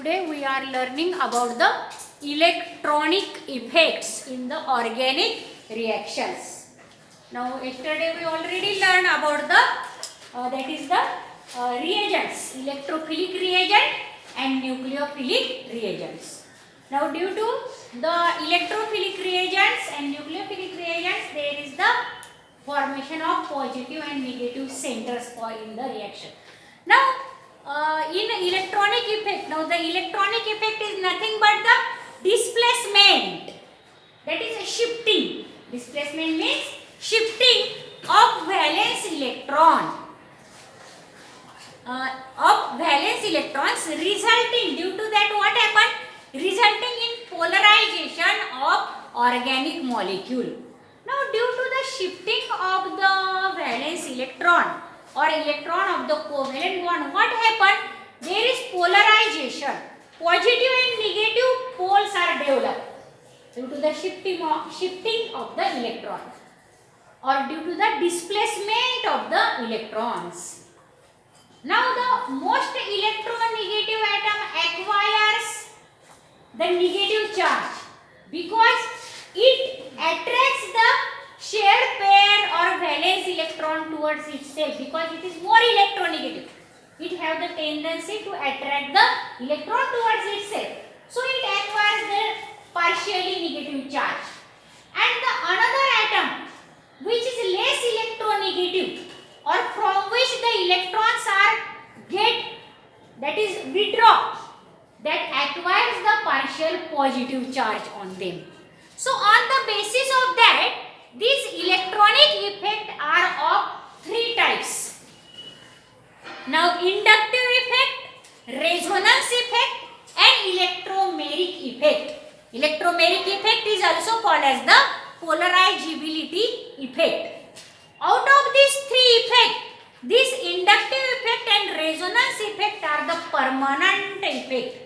today we are learning about the electronic effects in the organic reactions. Now yesterday we already learned about the that is the reagents, electrophilic reagent and nucleophilic reagents. Now due to the electrophilic reagents and nucleophilic reagents, there is the formation of positive and negative centers in the reaction. Now in electronic effect, now the electronic effect is nothing but the displacement, that is a shifting. Displacement means shifting of valence electron, resulting, due to that what happened? Resulting in polarization of organic molecule. Now due to the shifting of the valence electron or electron of the covalent bond, what happened? There is polarization. Positive and negative poles are developed due to the shifting of the electron or due to the displacement of the electrons. Now the most electronegative atom acquires the negative charge because it attracts the shared pair or valence electron towards itself, because it is more electronegative. It have the tendency to attract the electron towards itself. So it acquires the partially negative charge. And the another atom which is less electronegative or from which the electrons are withdraw, that acquires the partial positive charge on them. So on the basis of that, these electronic effects are of three types. Now inductive effect, resonance effect and electromeric effect. Electromeric effect is also called as the polarizability effect. Out of these three effects, this inductive effect and resonance effect are the permanent effect.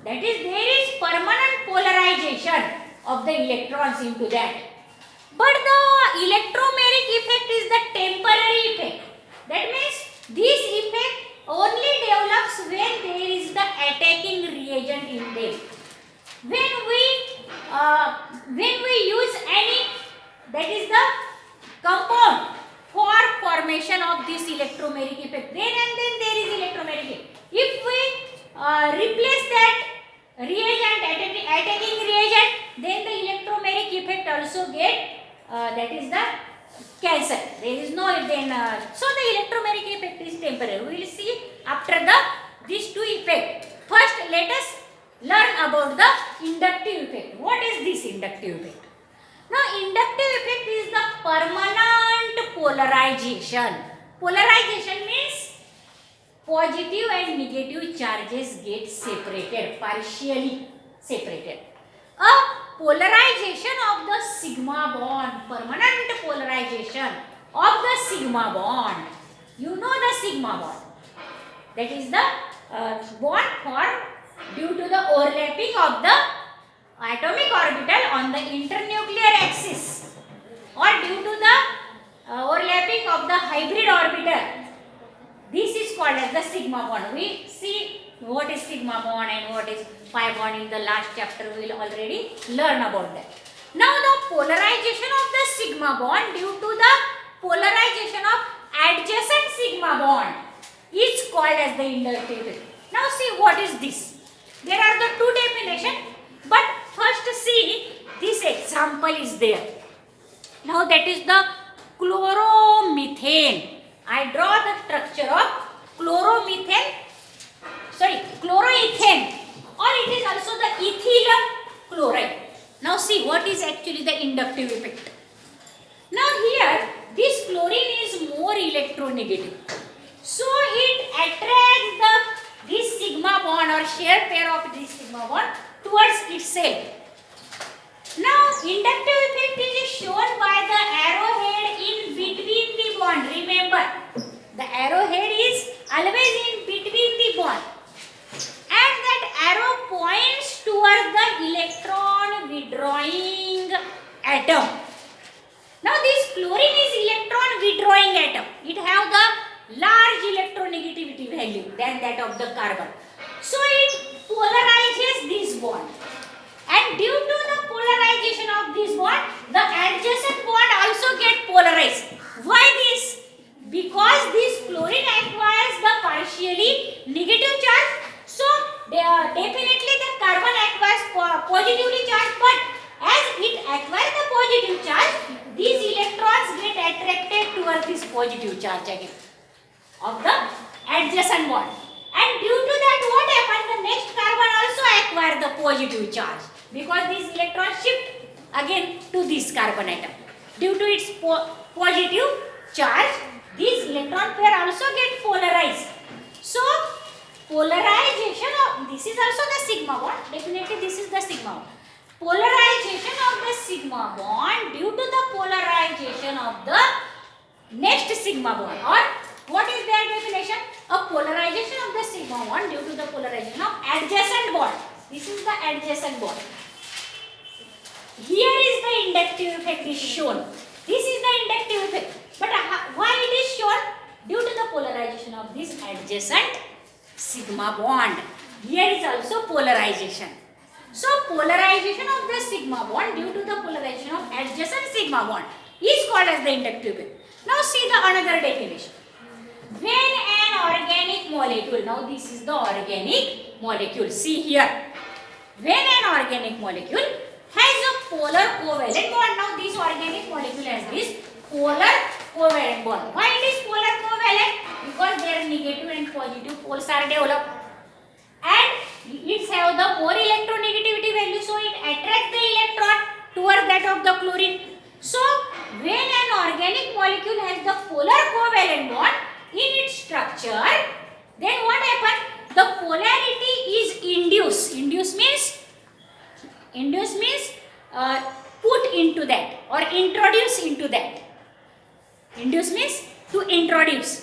That is, there is permanent polarization of the electrons into that. But the electromeric effect is the temporary effect. That means this effect only develops when there is the attacking reagent in them. When we use any, that is the compound for formation of this electromeric effect, then and then there is electromeric effect. If we replace that reagent, attacking reagent, then the electromeric effect also get that is the cancel. There is no then so the electromeric effect is temporary. We will see after these two effects. First let us learn about the inductive effect. What is this inductive effect? Now inductive effect is the permanent polarization. Polarization means positive and negative charges get separated, partially separated. A polarization of the sigma bond, permanent polarization of the sigma bond. You know the sigma bond. That is the bond formed due to the overlapping of the atomic orbital on the internuclear axis or due to the overlapping of the hybrid orbital. This is called as the sigma bond. We see what is sigma bond and what is pi bond in the last chapter. We will already learn about that. Now the polarization of the sigma bond due to the polarization of adjacent sigma bond is called as the inductive effect. Now see what is this. There are the two definitions, but first see this example is there. Now that is the chloromethane. I draw the structure of chloroethane, or it is also the ethyl chloride. Now see what is actually the inductive effect. Now here this chlorine is more electronegative, so it attracts this sigma bond or shared pair of this sigma bond towards itself. Now inductive effect is shown by the arrowhead in between the bond. Remember, the arrowhead is always in between the bond, and that arrow points towards the electron withdrawing atom. Now this chlorine is electron withdrawing atom. It have the large electronegativity value than that of the carbon. So it polarizes this bond. And due to the polarization of this bond, the adjacent bond also get polarized. Why this? Because this chlorine acquires the partially negative charge. So definitely the carbon acquires positively charged, but as it acquires the positive charge, these electrons get attracted towards this positive charge again of the adjacent bond. And due to that, what happened? The next carbon also acquire the positive charge, because these electrons shift again to this carbon atom. Due to its positive charge, these electron pair also get polarized. So polarization of, this is also the sigma bond, definitely this is the sigma bond. Polarization of the sigma bond due to the polarization of the next sigma bond, or what is their definition? A polarization of the sigma bond due to the polarization of adjacent bond. This is the adjacent bond. Here is the inductive effect is shown. This is the inductive effect. But why it is shown? Due to the polarization of this adjacent sigma bond. Here is also polarization. So polarization of the sigma bond due to the polarization of adjacent sigma bond is called as the inductive effect. Now see the another definition. When an organic molecule, now this is the organic molecule, see here. When an organic molecule has a polar covalent bond, now this organic molecule has this polar covalent bond. Why it is polar covalent? Because their negative and positive poles are developed. And it have the more electronegativity value, so it attracts the electron towards that of the chlorine. So when an organic molecule has the polar covalent bond in its structure, then what happens? The polarity is induced. Induce means put into that or introduce into that. Induce means to introduce.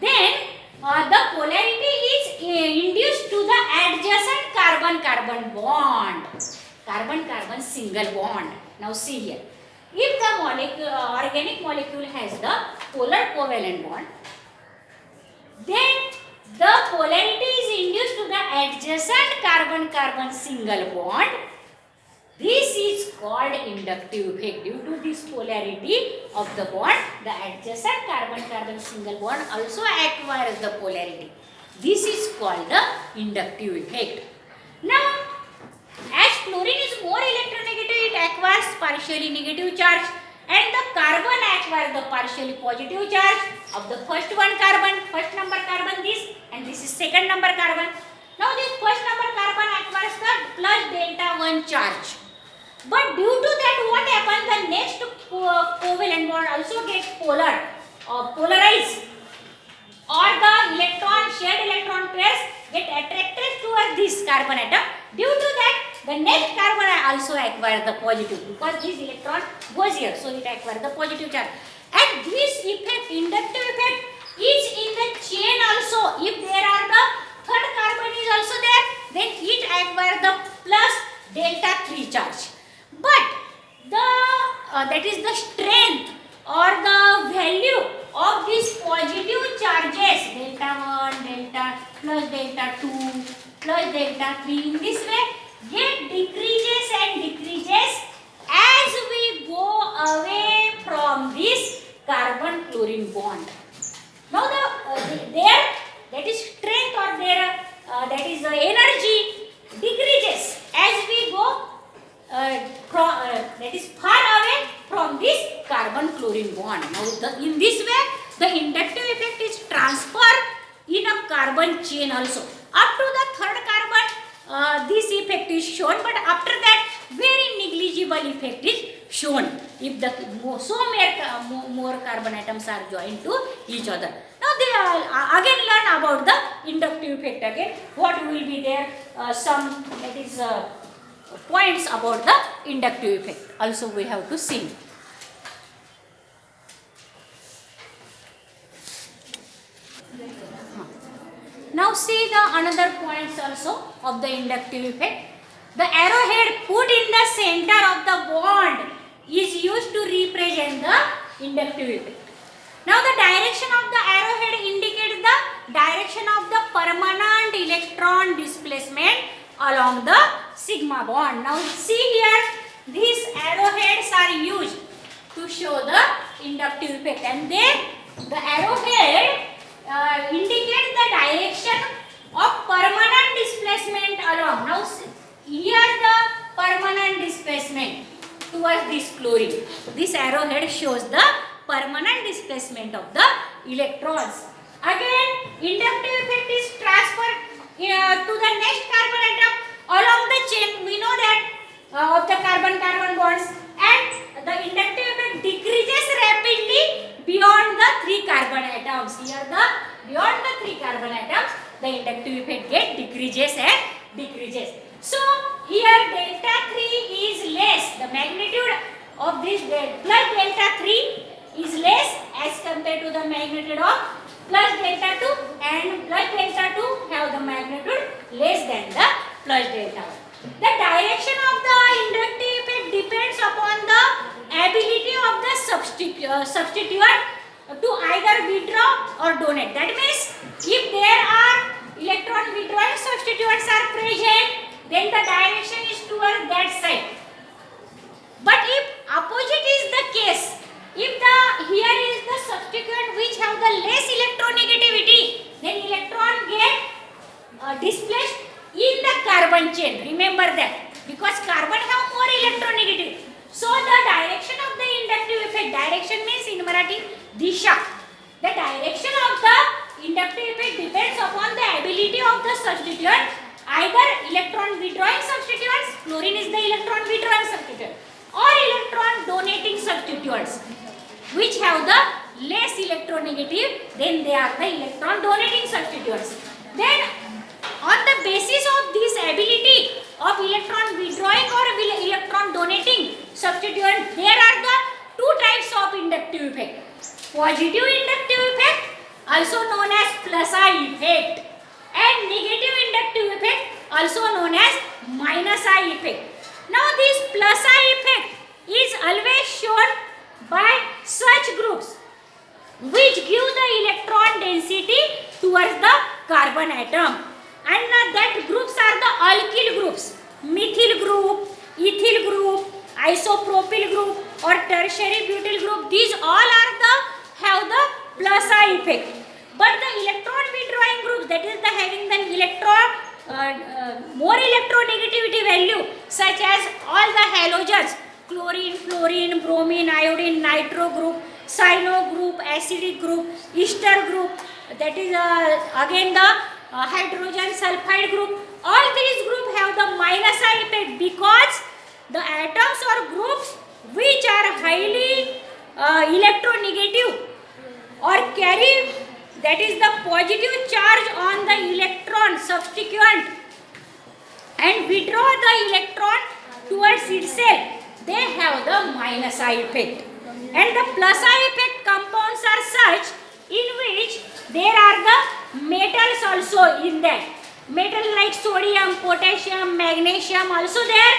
Then the polarity is induced to the adjacent carbon-carbon bond. Carbon-carbon single bond. Now see here. If the organic molecule has the polar covalent bond, then the polarity is induced to the adjacent carbon-carbon single bond. This is called inductive effect. Due to this polarity of the bond, the adjacent carbon-carbon single bond also acquires the polarity. This is called the inductive effect. Now, as chlorine is more electronegative, it acquires partially negative charge, and the carbon acquires the partially positive charge of the first number carbon this, and this is second number carbon. Now this first number carbon acquires the plus delta 1 charge. But due to that, what happens? The next covalent bond also gets polarized, or the shared electron pairs get attracted towards this carbon atom. Due to that, the next carbon also acquires the positive, because this electron goes here, so it acquires the positive charge. And this effect, inductive effect, is in the chain also. If there are the third carbon is also there, then it acquires the plus delta 3 charge. But that is the strength or the value of these positive charges, delta 1, delta plus delta 2 plus delta 3, in this way get decreases and decreases as we go away from this carbon chlorine bond. Now that is strength or that is the energy decreases as we go that is far away from this carbon chlorine bond. Now in this way the inductive effect is transferred in a carbon chain also. Up to the third carbon this effect is shown, but after that very negligible effect is shown if the more carbon atoms are joined to each other. Now they again learn about the inductive effect again. What will be there? Some that is points about the inductive effect also we have to see. Now see the another points also of the inductive effect. The arrowhead put in the center of the bond is used to represent the inductive effect. Now the direction of the arrowhead indicates the direction of the permanent electron displacement along the sigma bond. Now see here, these arrowheads are used to show the inductive effect, and then the arrowhead indicate the direction of permanent displacement along. Now here the permanent displacement towards this chlorine. This arrowhead shows the permanent displacement of the electrons. Again, inductive effect is transferred to the next carbon atom along the chain. We know that of the carbon-carbon bonds, and the inductive effect decreases rapidly beyond the 3 carbon atoms. Here the beyond the 3 carbon atoms, the inductive effect decreases and decreases. So here delta 3 is less. The magnitude of this plus delta 3 is less as compared to the magnitude of plus delta 2, and plus delta 2 have the magnitude less than the plus delta 1. The direction of the inductive effect depends upon the ability of the substituent to either withdraw or donate. That means if there are electron withdrawing substituents are present, then the direction is towards that side. But if opposite is the case, if the here is the substituent which have the less electronegativity, then electron get displaced in the carbon chain. Remember that, because carbon have more electronegativity. So the direction of the inductive effect, direction means in Marathi disha. The direction of the inductive effect depends upon the ability of the substituent, either electron withdrawing substituents, chlorine is the electron withdrawing substituent, or electron donating substituents, which have the less electronegative, then they are the electron donating substituents. Then on the basis of this ability of electron withdrawing or electron donating substituent, there are the 2 types of inductive effect. Positive inductive effect, also known as plus I effect, and negative inductive effect, also known as minus I effect. Now this plus I effect is always shown by such groups which give the electron density towards the carbon atom, and that groups are the alkyl groups, methyl group, ethyl group, isopropyl group, or tertiary butyl group. These all are the have the plus I effect. But the electron withdrawing groups, that is the having the electron more electronegativity value, such as all the halogens, chlorine, fluorine, bromine, iodine, nitro group, cyano group, acidic group, ester group, that is again the hydrogen sulfide group. All these groups have the minus I effect, because the atoms or groups which are highly electronegative or carry, that is the positive charge on the electron substituent and withdraw the electron towards itself, they have the minus I effect. And the plus I effect compounds are such in which there are the metals also in that. Metals like sodium, potassium, magnesium also there,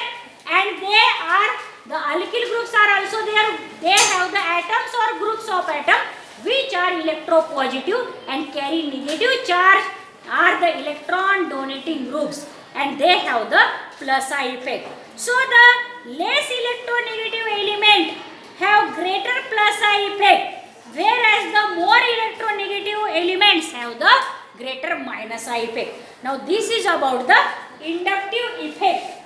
and they are the alkyl groups are also there. They have the atoms or groups of atoms which are electropositive and carry negative charge, are the electron donating groups, and they have the plus I effect. So the less electronegative element have greater plus I effect, whereas the more electronegative elements have the greater minus I effect. Now this is about the inductive effect.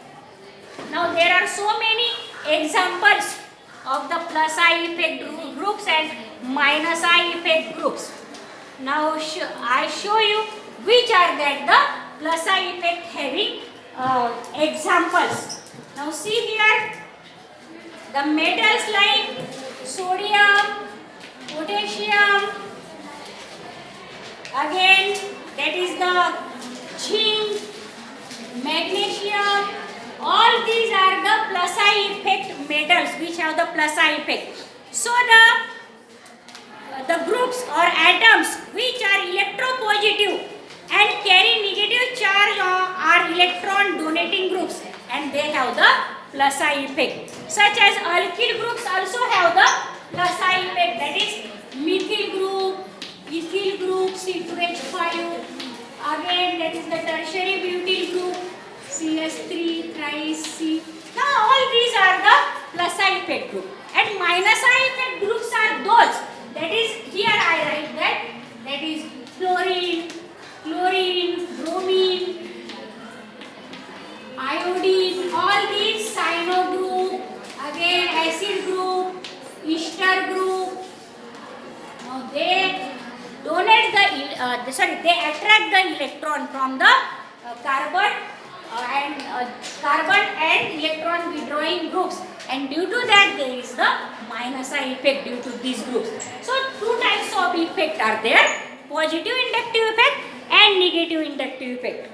Now there are so many examples of the plus I effect groups and minus I effect groups. Now I show you which are that the plus I effect having examples. Now see here, the metals like sodium, potassium, again that is the zinc, magnesium, all these are the plus I effect metals which have the plus I effect. So the groups or atoms which are electropositive and carry negative charge are electron donating groups, and they have the plus I effect. Such as alkyl groups also have the plus I effect, that is methyl group, ethyl group C2H5. Again, that is the tertiary butyl group CS3 thrice C. Now all these are the plus I effect group, and minus I effect groups are those. That is, here I write that is chlorine, bromine, iodine, all these cyano group, again acid group, ester group. Now they donate they attract the electron from the carbon and electron withdrawing groups, and due to that there is the minus I effect due to these groups. So two types of effect are there: positive inductive effect and negative inductive effect.